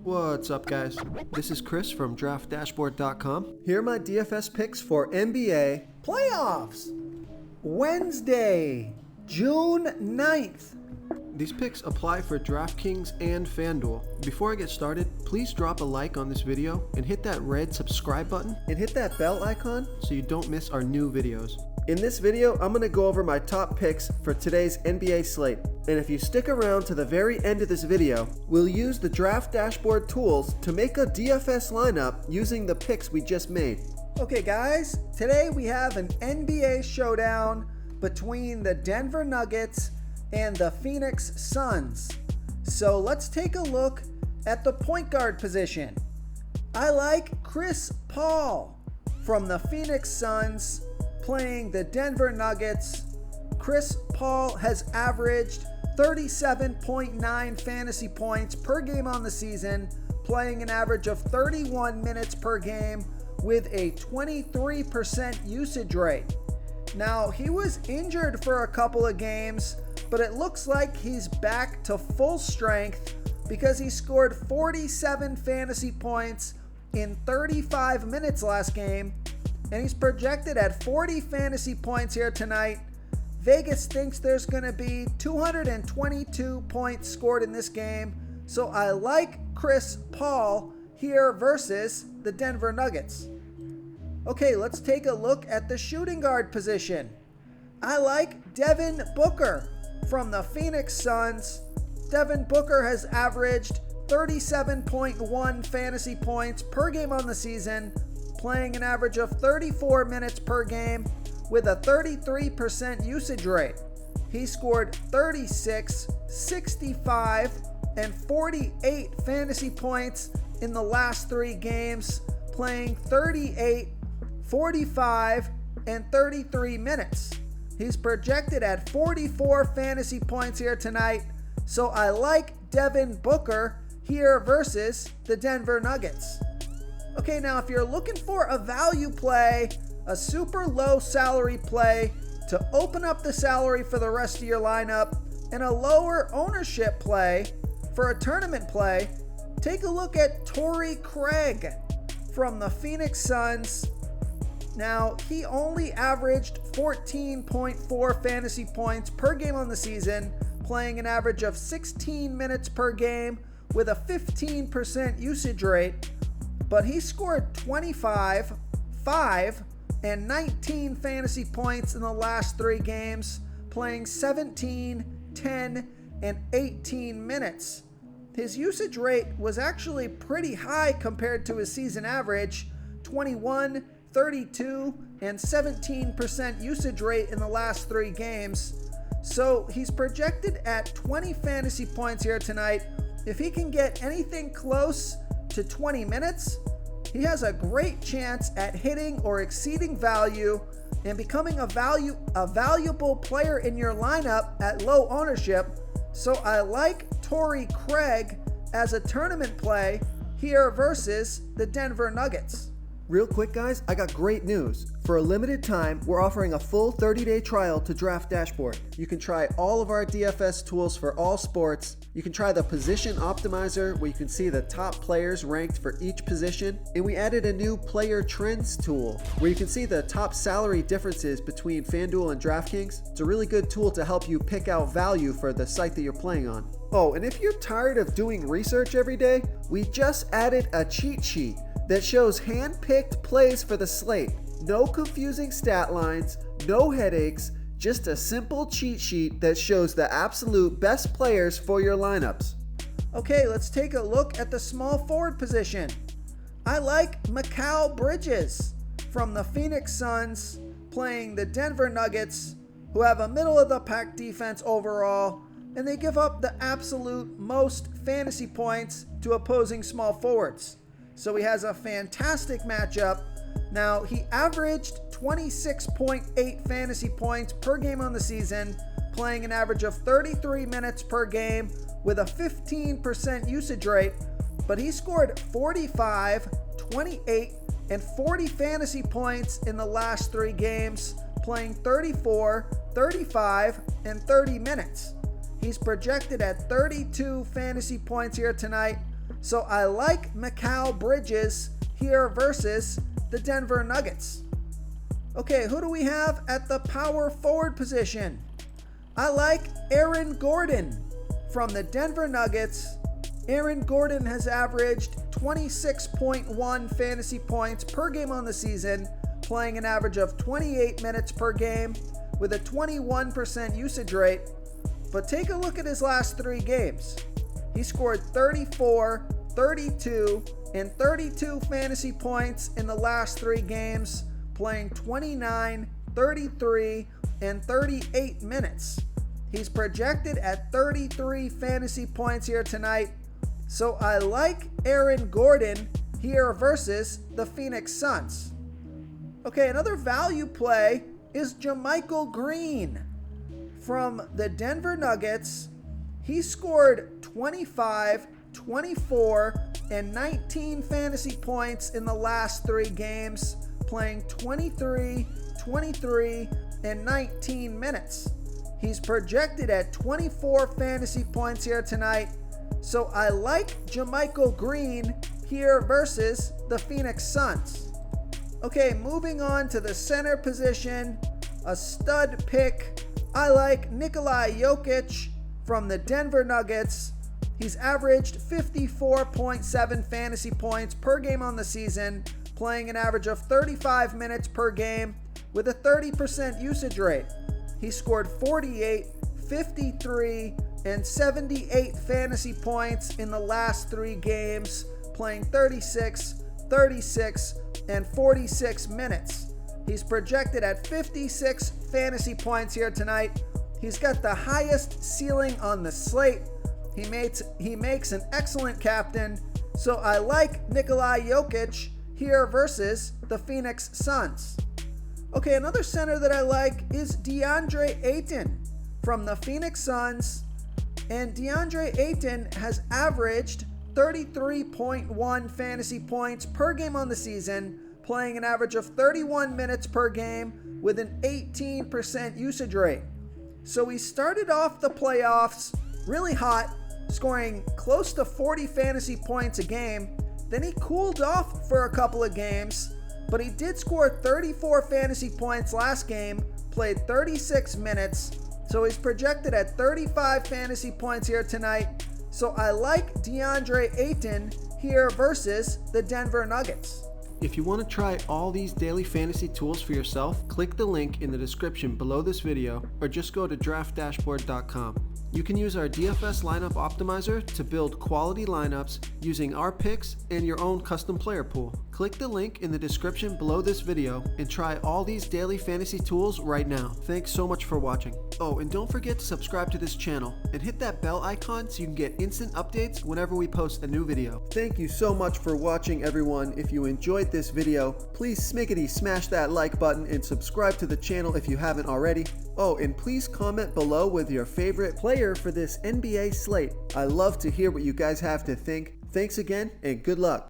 What's up, guys? This is Chris from DraftDashboard.com. Here are my DFS picks for NBA playoffs. Wednesday, June 9th. These picks apply for DraftKings and FanDuel. Before I get started, please drop a like on this video and hit that red subscribe button and hit that bell icon so you don't miss our new videos. In this video, I'm going to go over my top picks for today's NBA slate. And if you stick around to the very end of this video, we'll use the Draft Dashboard tools to make a DFS lineup using the picks we just made. Okay guys, today we have an NBA showdown between the Denver Nuggets and the Phoenix Suns. So let's take a look at the point guard position. I like Chris Paul from the Phoenix Suns playing the Denver Nuggets. Chris Paul has averaged 37.9 fantasy points per game on the season, playing an average of 31 minutes per game with a 23% usage rate. Now, he was injured for a couple of games, but it looks like he's back to full strength because he scored 47 fantasy points in 35 minutes last game, and he's projected at 40 fantasy points here tonight. Vegas thinks there's going to be 222 points scored in this game, so I like Chris Paul here versus the Denver Nuggets. Okay, let's take a look at the shooting guard position. I like Devin Booker from the Phoenix Suns. Devin Booker has averaged 37.1 fantasy points per game on the season, playing an average of 34 minutes per game with a 33% usage rate. He scored 36, 65, and 48 fantasy points in the last 3 games, playing 38, 45, and 33 minutes. He's projected at 44 fantasy points here tonight, so I like Devin Booker here versus the Denver Nuggets. Okay, now if you're looking for a value play, a super low salary play to open up the salary for the rest of your lineup, and a lower ownership play for a tournament play, take a look at Torrey Craig from the Phoenix Suns. Now, he only averaged 14.4 fantasy points per game on the season, playing an average of 16 minutes per game with a 15% usage rate, but he scored 25, 5, and 19 fantasy points in the last 3 games, playing 17, 10, and 18 minutes. His usage rate was actually pretty high compared to his season average, 21, 32, and 17% usage rate in the last 3 games. So he's projected at 20 fantasy points here tonight. If he can get anything close to 20 minutes, he has a great chance at hitting or exceeding value and becoming a valuable player in your lineup at low ownership. So I like Torrey Craig as a tournament play here versus the Denver Nuggets. Real quick, guys, I got great news. For a limited time, we're offering a full 30-day trial to Draft Dashboard. You can try all of our DFS tools for all sports. You can try the Position Optimizer, where you can see the top players ranked for each position. And we added a new Player Trends tool, where you can see the top salary differences between FanDuel and DraftKings. It's a really good tool to help you pick out value for the site that you're playing on. Oh, and if you're tired of doing research every day, we just added a cheat sheet that shows hand-picked plays for the slate. No confusing stat lines, no headaches, just a simple cheat sheet that shows the absolute best players for your lineups. Okay, let's take a look at the small forward position. I like Mikal Bridges from the Phoenix Suns playing the Denver Nuggets, who have a middle-of-the-pack defense overall, and they give up the absolute most fantasy points to opposing small forwards. So he has a fantastic matchup. Now, he averaged 26.8 fantasy points per game on the season, playing an average of 33 minutes per game with a 15% usage rate, but he scored 45, 28, and 40 fantasy points in the last 3 games, playing 34, 35, and 30 minutes. He's projected at 32 fantasy points here tonight. So I like Mikal Bridges here versus the Denver Nuggets. Okay, who do we have at the power forward position? I like Aaron Gordon from the Denver Nuggets. Aaron Gordon has averaged 26.1 fantasy points per game on the season, playing an average of 28 minutes per game with a 21% usage rate. But take a look at his last 3 games. He scored 34, 32, and 32 fantasy points in the last 3 games, playing 29, 33, and 38 minutes. He's projected at 33 fantasy points here tonight. So I like Aaron Gordon here versus the Phoenix Suns. Okay, another value play is JaMychal Green from the Denver Nuggets. He scored 25, 24, and 19 fantasy points in the last 3 games, playing 23, 23, and 19 minutes. He's projected at 24 fantasy points here tonight. So I like JaMychal Green here versus the Phoenix Suns. Okay, moving on to the center position, a stud pick. I like Nikola Jokic from the Denver Nuggets. He's averaged 54.7 fantasy points per game on the season, playing an average of 35 minutes per game with a 30% usage rate. He scored 48, 53, and 78 fantasy points in the last 3 games, playing 36, 36, and 46 minutes. He's projected at 56 fantasy points here tonight. He's got the highest ceiling on the slate. He makes an excellent captain. So I like Nikola Jokic here versus the Phoenix Suns. Okay, another center that I like is DeAndre Ayton from the Phoenix Suns. And DeAndre Ayton has averaged 33.1 fantasy points per game on the season, playing an average of 31 minutes per game with an 18% usage rate. So he started off the playoffs really hot, scoring close to 40 fantasy points a game. Then he cooled off for a couple of games, but he did score 34 fantasy points last game, played 36 minutes, so he's projected at 35 fantasy points here tonight. So I like DeAndre Ayton here versus the Denver Nuggets. If you want to try all these daily fantasy tools for yourself, click the link in the description below this video or just go to DraftDashboard.com. You can use our DFS lineup optimizer to build quality lineups using our picks and your own custom player pool. Click the link in the description below this video and try all these daily fantasy tools right now. Thanks so much for watching. Oh, and don't forget to subscribe to this channel and hit that bell icon so you can get instant updates whenever we post a new video. Thank you so much for watching, everyone. If you enjoyed this video, please smickety smash that like button and subscribe to the channel if you haven't already. Oh, and please comment below with your favorite player for this NBA slate. I love to hear what you guys have to think. Thanks again, and good luck.